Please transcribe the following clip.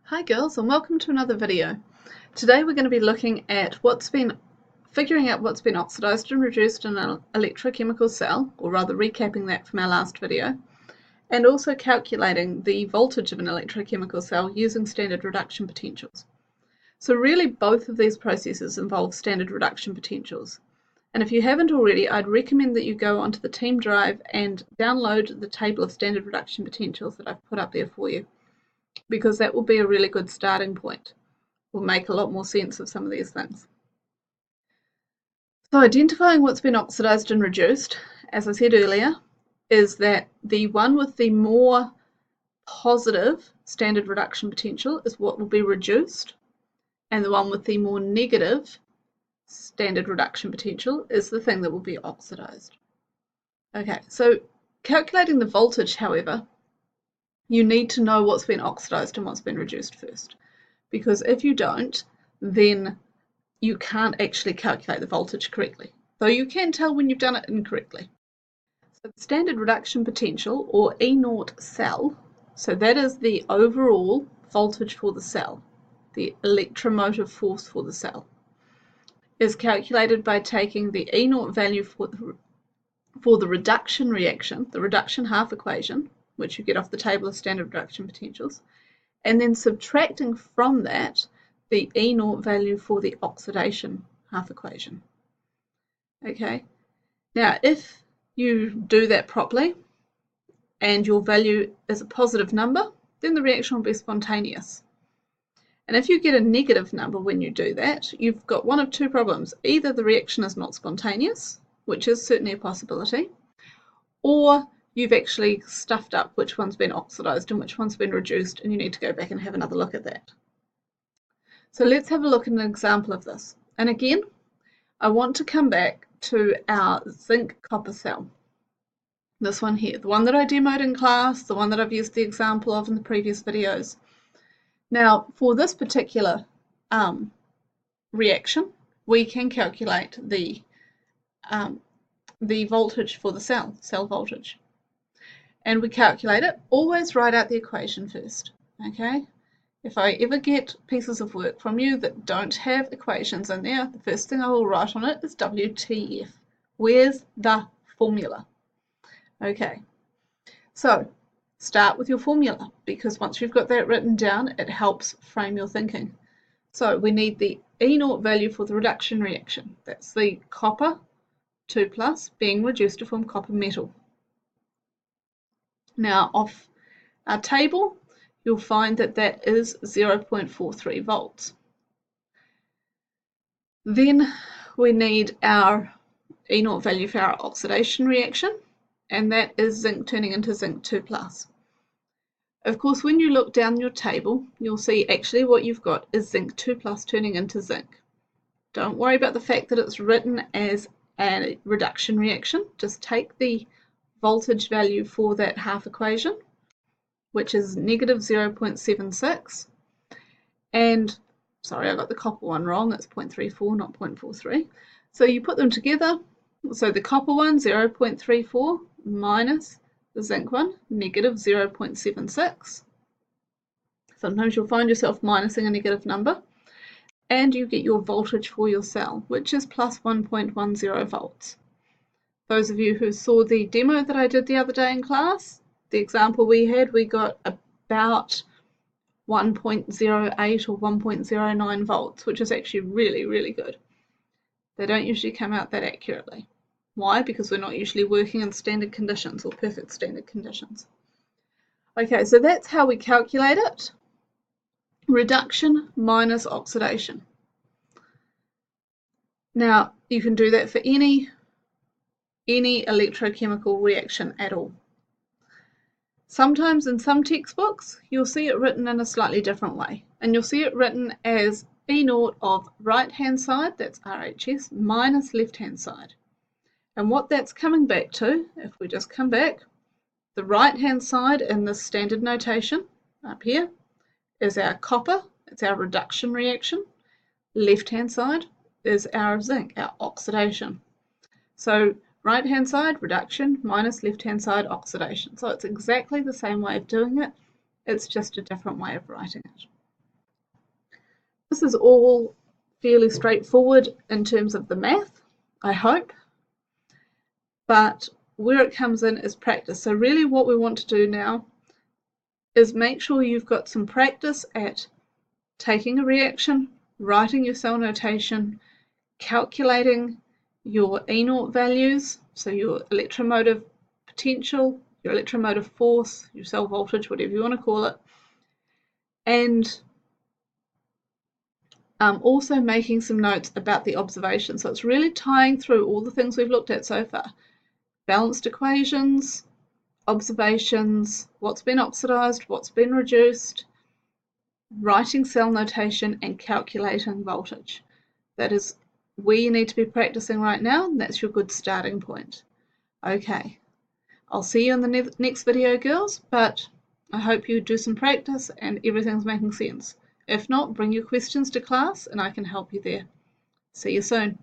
Hi girls, and welcome to another video. Today we're going to be looking at figuring out what's been oxidized and reduced in an electrochemical cell, or rather recapping that from our last video, and also calculating the voltage of an electrochemical cell using standard reduction potentials. So really both of these processes involve standard reduction potentials. And if you haven't already, I'd recommend that you go onto the Team Drive and download the table of standard reduction potentials that I've put up there for you, because that will be a really good starting point. Will make a lot more sense of some of these things. So identifying what's been oxidized and reduced, as I said earlier, is that the one with the more positive standard reduction potential is what will be reduced, and the one with the more negative standard reduction potential is the thing that will be oxidized. Okay, so calculating the voltage, however, you need to know what's been oxidized and what's been reduced first, because if you don't, then you can't actually calculate the voltage correctly, though you can tell when you've done it incorrectly. So the standard reduction potential, or E0 cell, so that is the overall voltage for the cell, the electromotive force for the cell, is calculated by taking the E0 value for the reduction reaction, the reduction half equation, which you get off the table of standard reduction potentials, and then subtracting from that the E0 value for the oxidation half equation. Okay, now if you do that properly and your value is a positive number, then the reaction will be spontaneous. And if you get a negative number when you do that, you've got one of two problems. Either the reaction is not spontaneous, which is certainly a possibility, or you've actually stuffed up which one's been oxidized and which one's been reduced, and you need to go back and have another look at that. So let's have a look at an example of this. And again, I want to come back to our zinc copper cell. This one here, the one that I demoed in class, the one that I've used the example of in the previous videos. Now, for this particular reaction, we can calculate the voltage for the cell voltage. And we calculate it, always write out the equation first, okay? If I ever get pieces of work from you that don't have equations in there, the first thing I will write on it is WTF. Where's the formula? Okay, so start with your formula, because once you've got that written down, it helps frame your thinking. So we need the E0 value for the reduction reaction. That's the copper 2+ being reduced to form copper metal. Now off our table, you'll find that that is 0.43 volts. Then we need our E0 value for our oxidation reaction, and that is zinc turning into zinc 2+. Of course, when you look down your table, you'll see actually what you've got is zinc 2+ turning into zinc. Don't worry about the fact that it's written as a reduction reaction. Just take the voltage value for that half equation, which is negative 0.76, and sorry, I got the copper one wrong, it's 0.34, not 0.43. So you put them together, so the copper one, 0.34, minus the zinc one, negative 0.76. Sometimes you'll find yourself minusing a negative number, and you get your voltage for your cell, which is plus 1.10 volts. Those of you who saw the demo that I did the other day in class, the example we had, we got about 1.08 or 1.09 volts, which is actually really, really good. They don't usually come out that accurately. Why? Because we're not usually working in standard conditions or perfect standard conditions. Okay, so that's how we calculate it. Reduction minus oxidation. Now, you can do that for any electrochemical reaction at all. Sometimes in some textbooks, you'll see it written in a slightly different way, and you'll see it written as E0 of right-hand side, that's RHS, minus left-hand side. And what that's coming back to, if we just come back, the right-hand side in the standard notation up here is our copper, it's our reduction reaction. Left-hand side is our zinc, our oxidation. So right-hand side, reduction, minus left-hand side, oxidation. So it's exactly the same way of doing it. It's just a different way of writing it. This is all fairly straightforward in terms of the math, I hope, but where it comes in is practice. So really what we want to do now is make sure you've got some practice at taking a reaction, writing your cell notation, calculating your E0 values, so your electromotive potential, your electromotive force, your cell voltage, whatever you want to call it, and also making some notes about the observation. So it's really tying through all the things we've looked at so far. Balanced equations, observations, what's been oxidized, what's been reduced, writing cell notation, and calculating voltage. That is where you need to be practicing right now, and that's your good starting point. Okay, I'll see you in the next video, girls, but I hope you do some practice and everything's making sense. If not, bring your questions to class and I can help you there. See you soon.